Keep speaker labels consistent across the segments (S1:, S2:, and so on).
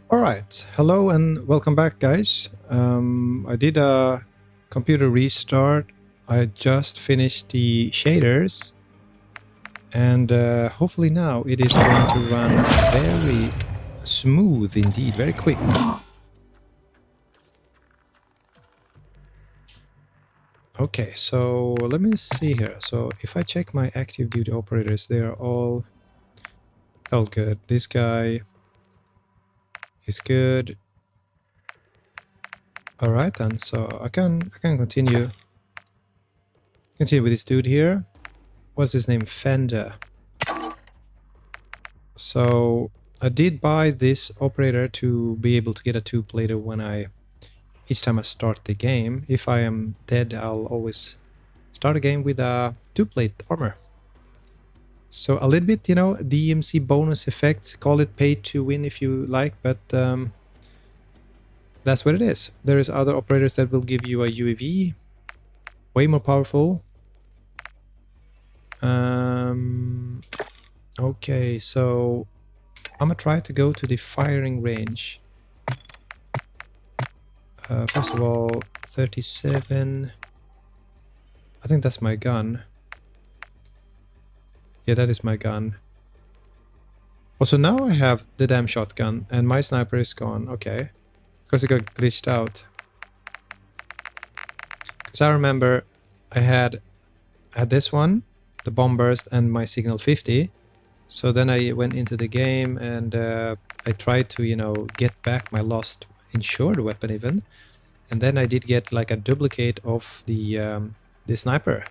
S1: Alright, hello and welcome back guys. I did a computer restart. I just finished the shaders and hopefully now it is going to run very smooth indeed, very quick. Okay, so let me see here. So if I check my active duty operators, they are all good. This guy is good. Alright then, so I can continue with this dude here. What's his name? Fender. So I did buy this operator to be able to get a two-plater when each time I start the game. If I am dead, I'll always start a game with a two-plate armor. So a little bit, DMZ bonus effect. Call it pay to win if you like, but that's what it is. There is other operators that will give you a UAV, way more powerful. Okay, so I'm gonna try to go to the firing range. First of all, 37. I think that's my gun. Yeah, that is my gun. Also, now I have the damn shotgun and my sniper is gone. Okay. Because it got glitched out. Because I remember I had this one, the bomb burst and my signal 50. So then I went into the game and I tried to, get back my lost insured weapon even. And then I did get like a duplicate of the sniper.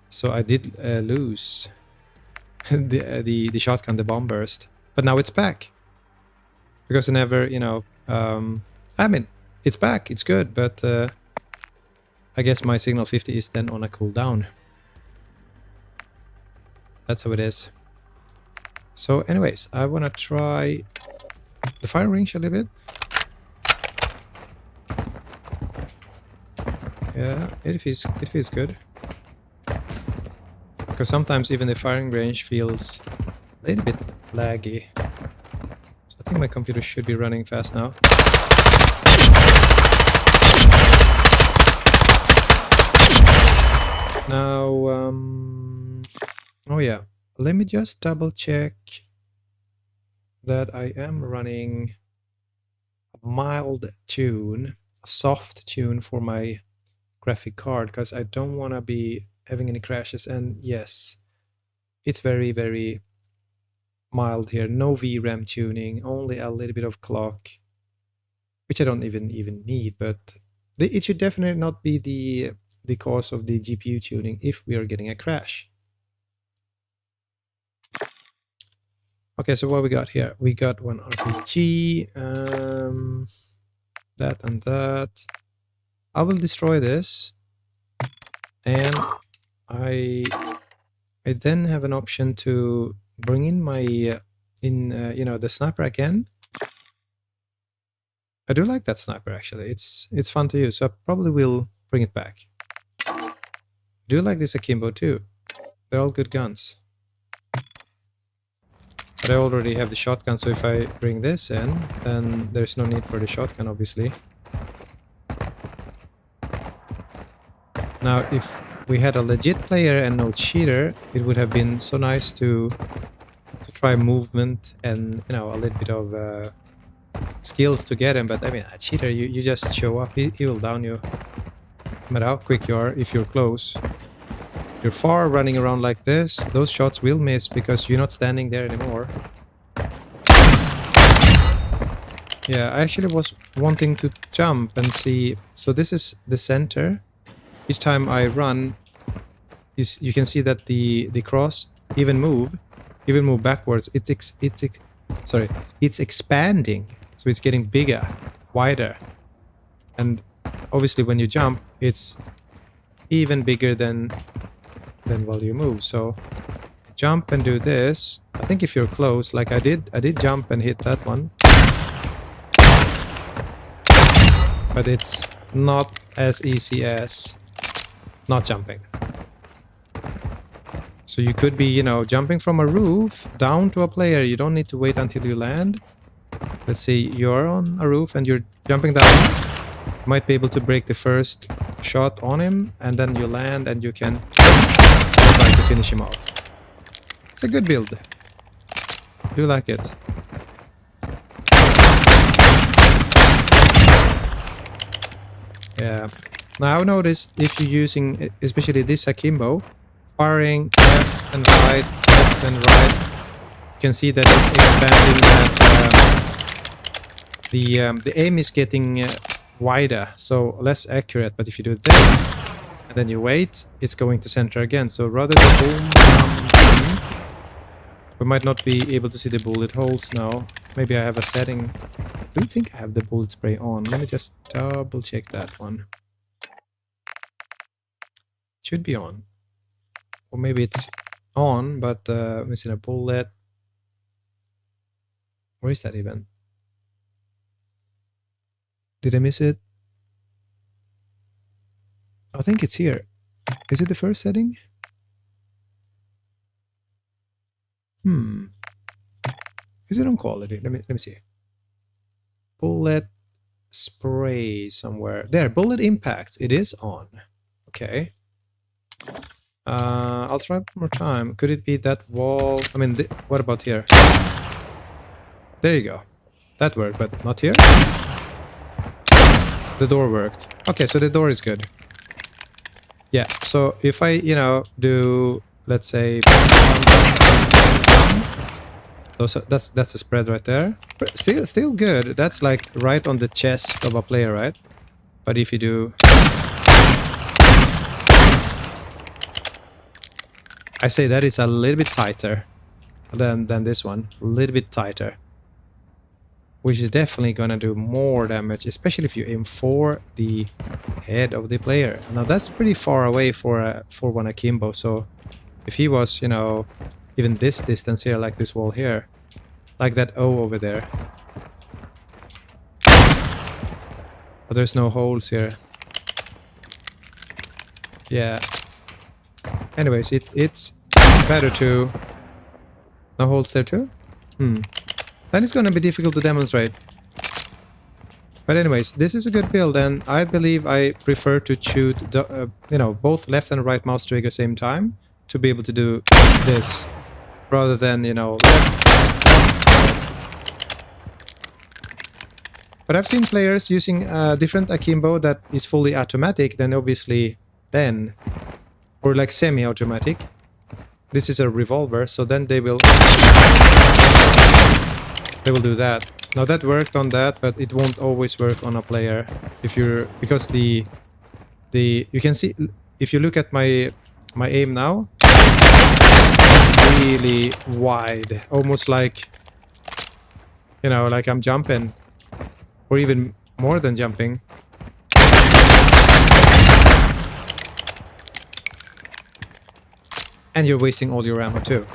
S1: So I did lose the shotgun, the bomb burst. But now it's back. Because I never, I mean, it's back, it's good, but I guess my signal 50 is then on a cooldown. That's how it is. So anyways, I want to try the fire range a little bit. Yeah, it feels good. Because sometimes even the firing range feels a little bit laggy. So I think my computer should be running fast now. Now, oh yeah, let me just double check that I am running a mild tune, a soft tune for my graphic card, because I don't want to be having any crashes. And yes, it's very, very mild here. No VRAM tuning, only a little bit of clock, which I don't even need, but it should definitely not be the cause of the GPU tuning if we are getting a crash. Okay, so what we got here? We got one RPG, that and that. I will destroy this, and I then have an option to bring in my the sniper again. I do like that sniper actually. It's fun to use, so I probably will bring it back. I do like this Akimbo too. They're all good guns. But I already have the shotgun, so if I bring this in, then there's no need for the shotgun, obviously. Now, if we had a legit player and no cheater, it would have been so nice to try movement and, a little bit of skills to get him. But I mean, a cheater, you just show up, he will down you. No matter how quick you are, if you're close. You're far running around like this, those shots will miss because you're not standing there anymore. Yeah, I actually was wanting to jump and see. So this is the center. Each time I run, you can see that the cross even move backwards. It's expanding, so it's getting bigger, wider, and obviously when you jump, it's even bigger than while you move. So jump and do this. I think if you're close, like I did jump and hit that one, but it's not as easy as not jumping. So you could be, jumping from a roof down to a player. You don't need to wait until you land. Let's see, you're on a roof and you're jumping down. You might be able to break the first shot on him, and then you land and you can try to finish him off. It's a good build. I do like it. Yeah. Now I've noticed if you're using, especially this akimbo, firing left and right, you can see that it's expanding that the aim is getting wider, so less accurate. But if you do this and then you wait, it's going to center again. So rather than boom, bam, boom, we might not be able to see the bullet holes now. Maybe I have a setting. I don't think I have the bullet spray on. Let me just double check that one. Should be on. Or maybe it's on, but missing a bullet. Where is that even? Did I miss it? I think it's here. Is it the first setting? Is it on quality? Let me see. Bullet spray somewhere. There, bullet impacts. It is on. Okay. I'll try one more time. Could it be that wall? I mean, what about here? There you go. That worked, but not here. The door worked. Okay, so the door is good. Yeah, so if I, do, let's say, that's the spread right there. Still good. That's like right on the chest of a player, right? But if you do, I say that is a little bit tighter than this one. A little bit tighter. Which is definitely gonna do more damage, especially if you aim for the head of the player. Now that's pretty far away for one akimbo, so if he was, even this distance here, like this wall here, like that O over there. Oh, there's no holes here. Yeah. Anyways, it's better to... No holes there too? Then it's gonna be difficult to demonstrate. But anyways, this is a good build, and I believe I prefer to shoot, both left and right mouse trigger same time to be able to do this, rather than, left. But I've seen players using a different akimbo that is fully automatic, then obviously or like semi-automatic. This is a revolver, so then they will do that. Now that worked on that, but it won't always work on a player because you can see if you look at my aim now, it's really wide, almost like like I'm jumping, or even more than jumping. And you're wasting all your ammo too.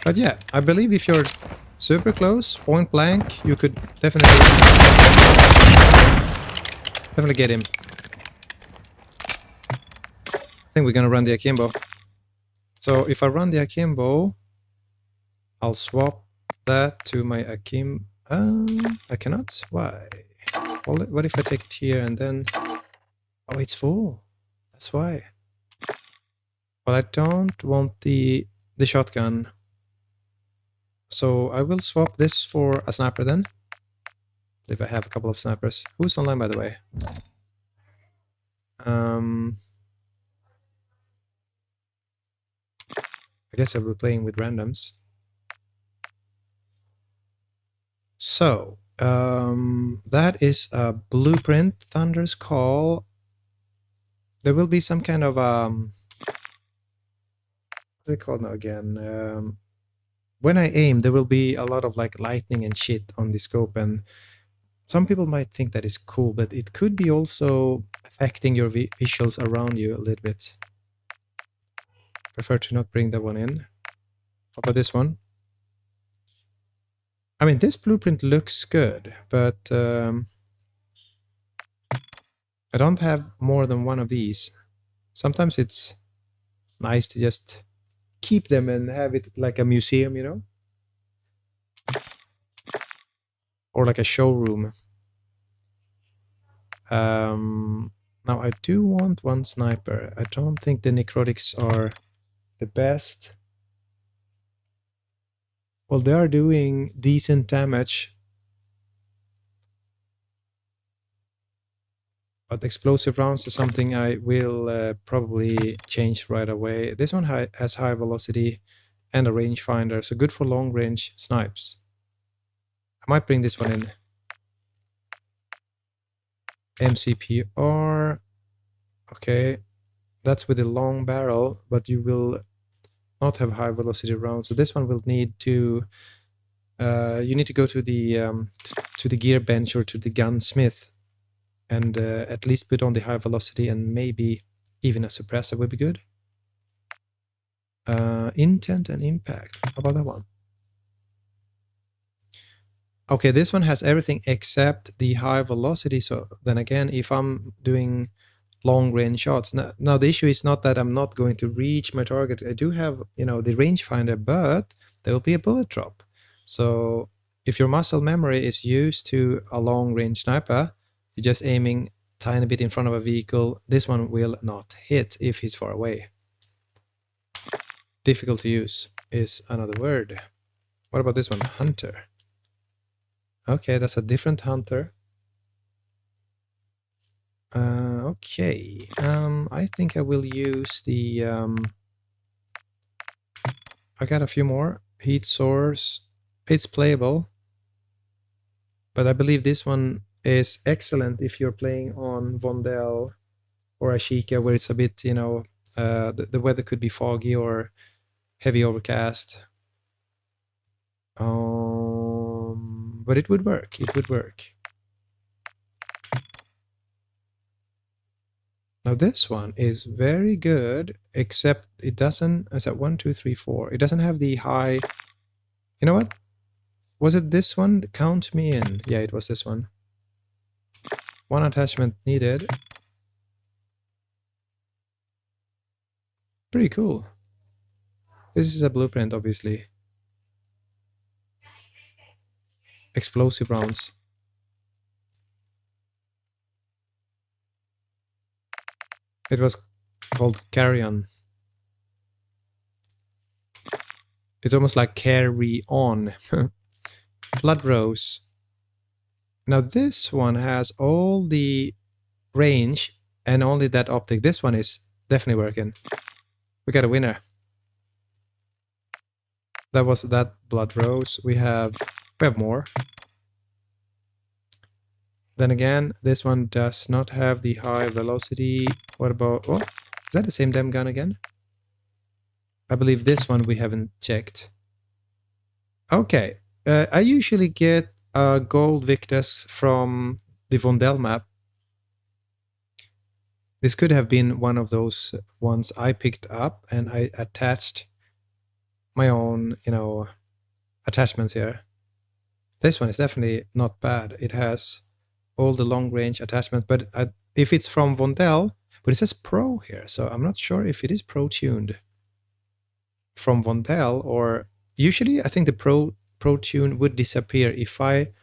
S1: But yeah, I believe if you're super close, point blank, you could definitely get him. I think we're gonna run the akimbo. So if I run the akimbo, I'll swap that to my akimbo. I cannot. Why? Well, what if I take it here and then... Oh, it's full. That's why. Well, I don't want the shotgun. So I will swap this for a sniper then. If I have a couple of snipers. Who's online, by the way? I guess I'll be playing with randoms. So, that is a blueprint, Thunder's Call. There will be some kind of, what's it called now again? When I aim, there will be a lot of like lightning and shit on the scope, and some people might think that is cool, but it could be also affecting your visuals around you a little bit. Prefer to not bring that one in. How about this one? I mean, this blueprint looks good, but I don't have more than one of these. Sometimes it's nice to just keep them and have it like a museum, you know? Or like a showroom. Now I do want one sniper. I don't think the necrotics are the best. Well, they are doing decent damage. But explosive rounds is something I will probably change right away. This one has high velocity and a rangefinder, so good for long range snipes. I might bring this one in. MCPR. Okay, that's with a long barrel, but you will not have high velocity rounds. So this one will need to. You need to go to the gear bench or to the gunsmith, and at least put on the high velocity, and maybe even a suppressor would be good. Intent and impact. How about that one? Okay, this one has everything except the high velocity. So then again, if I'm doing long range shots, now the issue is not that I'm not going to reach my target. I do have, you know, the rangefinder, but there will be a bullet drop. So if your muscle memory is used to a long range sniper, you're just aiming tiny bit in front of a vehicle, this one will not hit if he's far away. Difficult to use is another word. What about this one? Hunter. Okay, that's a different hunter. Okay, I think I will use the... I got a few more. Heat source. It's playable. But I believe this one is excellent if you're playing on Vondel or Ashika, where it's a bit, you know, the weather could be foggy or heavy overcast. But it would work. It would work. Now this one is very good, except it doesn't. Is that 1, 2, 3, 4? It doesn't have the high. You know what? Was it this one? Count me in. Yeah, it was this one. One attachment needed. Pretty cool. This is a blueprint, obviously. Explosive rounds. It was called Carrion. It's almost like carry on. Blood Rose. Now this one has all the range and only that optic. This one is definitely working. We got a winner. That was that Blood Rose. We have more. Then again, this one does not have the high velocity. What about... Oh, is that the same damn gun again? I believe this one we haven't checked. Okay. I usually get gold Victus from the Vondel map. This could have been one of those ones I picked up and I attached my own, you know, attachments here. This one is definitely not bad. It has all the long range attachments, but if it's from Vondel, but it says Pro here, so I'm not sure if it is Pro tuned from Vondel, or usually I think the Pro tune would disappear if I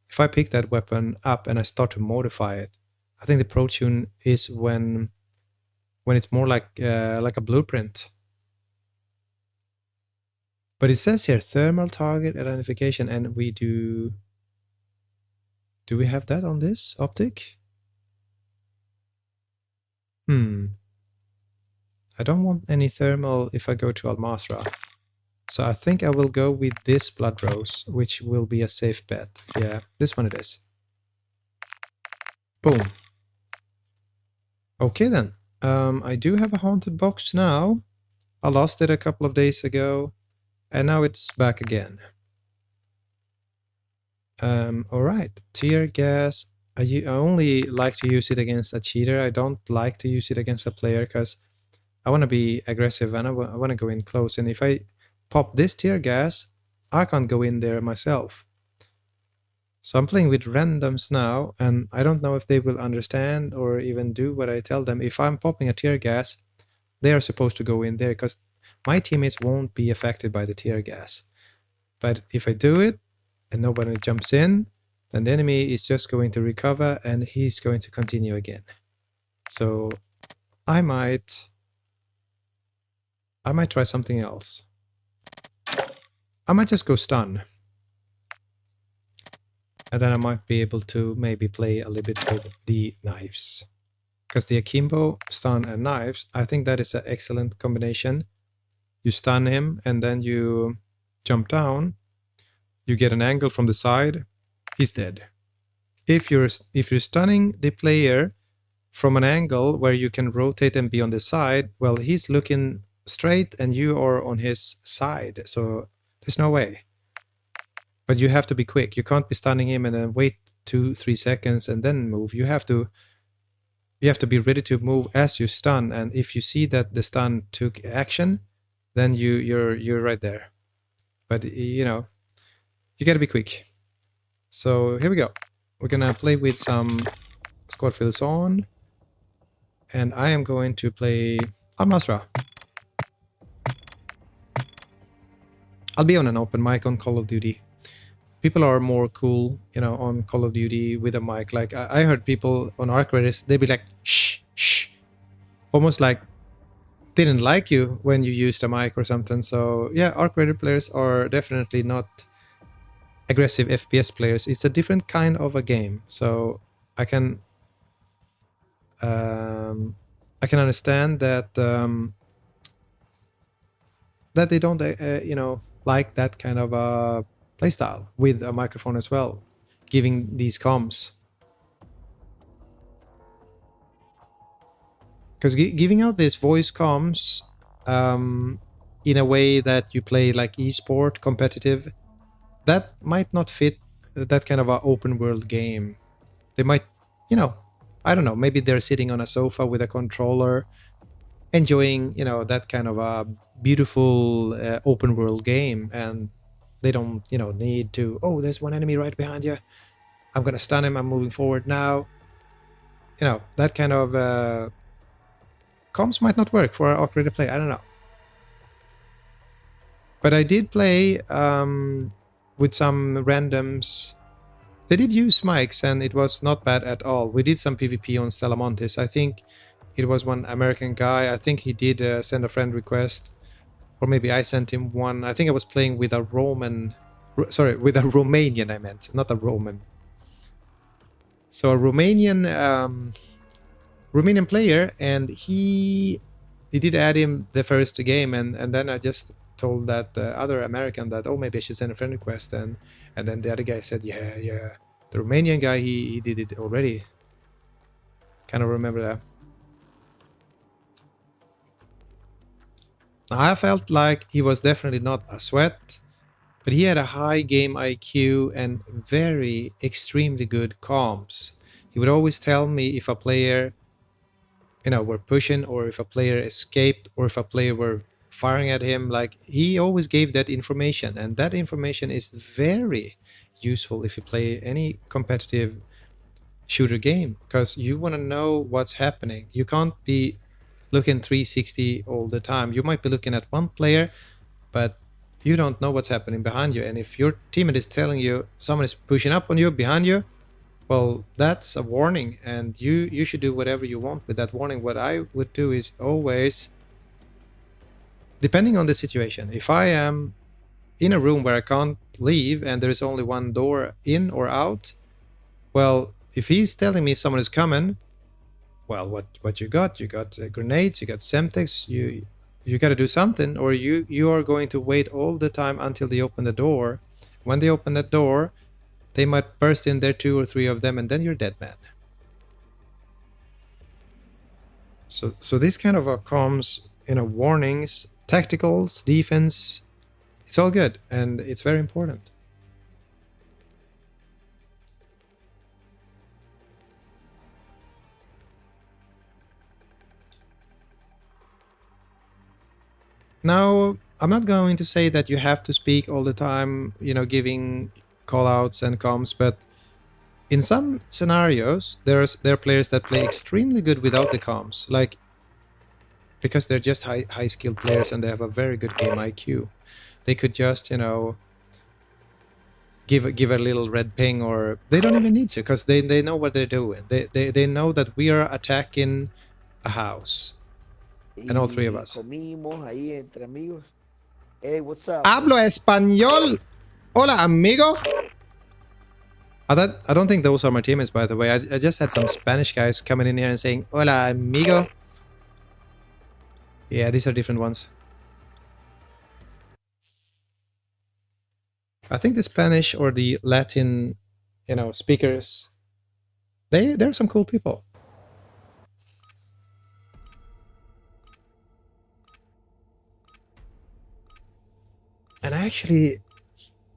S1: pick that weapon up and I start to modify it. I think the Pro tune is when it's more like a blueprint. But it says here thermal target identification, and we do. Do we have that on this optic? I don't want any thermal if I go to Almazra. So I think I will go with this Blood Rose, which will be a safe bet. Yeah, this one it is. Boom. Okay then. I do have a haunted box now. I lost it a couple of days ago, and now it's back again. Alright, tear gas. I only like to use it against a cheater. I don't like to use it against a player because I want to be aggressive and I want to go in close. And if I pop this tear gas, I can't go in there myself. So I'm playing with randoms now, and I don't know if they will understand or even do what I tell them. If I'm popping a tear gas, they are supposed to go in there because my teammates won't be affected by the tear gas. But if I do it and nobody jumps in, then the enemy is just going to recover and he's going to continue again. So I might try something else. I might just go stun. And then I might be able to maybe play a little bit with the knives. Because the akimbo, stun and knives, I think that is an excellent combination. You stun him and then you jump down. You get an angle from the side. He's dead. If you're stunning the player from an angle where you can rotate and be on the side, well, he's looking straight and you are on his side. So there's no way. But you have to be quick. You can't be stunning him and then wait 2-3 seconds and then move. You have to be ready to move as you stun. And if you see that the stun took action, then you're right there. But you know, you gotta be quick. So here we go. We're gonna play with some squad fills on. And I am going to play Al-Masra. I'll be on an open mic on Call of Duty. People are more cool, you know, on Call of Duty with a mic. Like I heard people on Arc Raiders, they'd be like, shh, shh. Almost like didn't like you when you used a mic or something. So yeah, Arc Raider players are definitely not aggressive FPS players. It's a different kind of a game. So I can understand that that they don't, you know, like that kind of a playstyle with a microphone as well, giving these comms. Because giving out this voice comms in a way that you play like esport competitive, that might not fit that kind of an open world game. They might, you know, I don't know, maybe they're sitting on a sofa with a controller, enjoying, you know, that kind of a beautiful open world game, and they don't, you know, need to, oh, there's one enemy right behind you, I'm gonna stun him, I'm moving forward now. You know, that kind of comms might not work for an Arc Raider play, I don't know. But I did play with some randoms. They did use mics and it was not bad at all. We did some PvP on Stellamontis. I think it was one American guy. I think he did send a friend request. Or maybe I sent him one. I think I was playing with a with a Romanian, I meant, not a Roman. So a Romanian player, and he did add him the first game, and then I just told that other American that, oh, maybe I should send a friend request, and then the other guy said, yeah, the Romanian guy, he did it already. Kind of remember that. I felt like he was definitely not a sweat, but he had a high game IQ and very extremely good comms. He would always tell me if a player, you know, were pushing, or if a player escaped, or if a player were firing at him. Like, he always gave that information, and that information is very useful if you play any competitive shooter game, because you want to know what's happening. You can't be looking 360 all the time. You might be looking at one player, but you don't know what's happening behind you. And if your teammate is telling you someone is pushing up on you behind you, well, that's a warning, and you should do whatever you want with that warning. What I would do is always, depending on the situation, if I am in a room where I can't leave and there's only one door in or out, well, if he's telling me someone is coming, well, what you got grenades, you got Semtex, you got to do something, or you are going to wait all the time until they open the door. When they open that door, they might burst in there, 2 or 3 of them, and then you're dead man. So this kind of comms, you know, warnings, tacticals, defense, it's all good, and it's very important. Now, I'm not going to say that you have to speak all the time, you know, giving callouts and comms, but in some scenarios, there are players that play extremely good without the comms. Like, because they're just high skilled players and they have a very good game IQ. They could just, you know, give a little red ping, or they don't even need to, because they know what they're doing. They know that we are attacking a house, and all three of us.
S2: Comimos ahí entre amigos. Hey, what's up?
S1: Hablo español. Hola, amigo. I don't think those are my teammates, by the way. I just had some Spanish guys coming in here and saying, hola, amigo. Yeah, these are different ones. I think the Spanish or the Latin, you know, speakers, they're some cool people. And actually,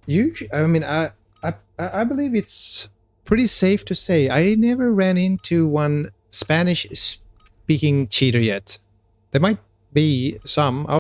S1: I believe it's pretty safe to say I never ran into one Spanish-speaking cheater yet. There might be some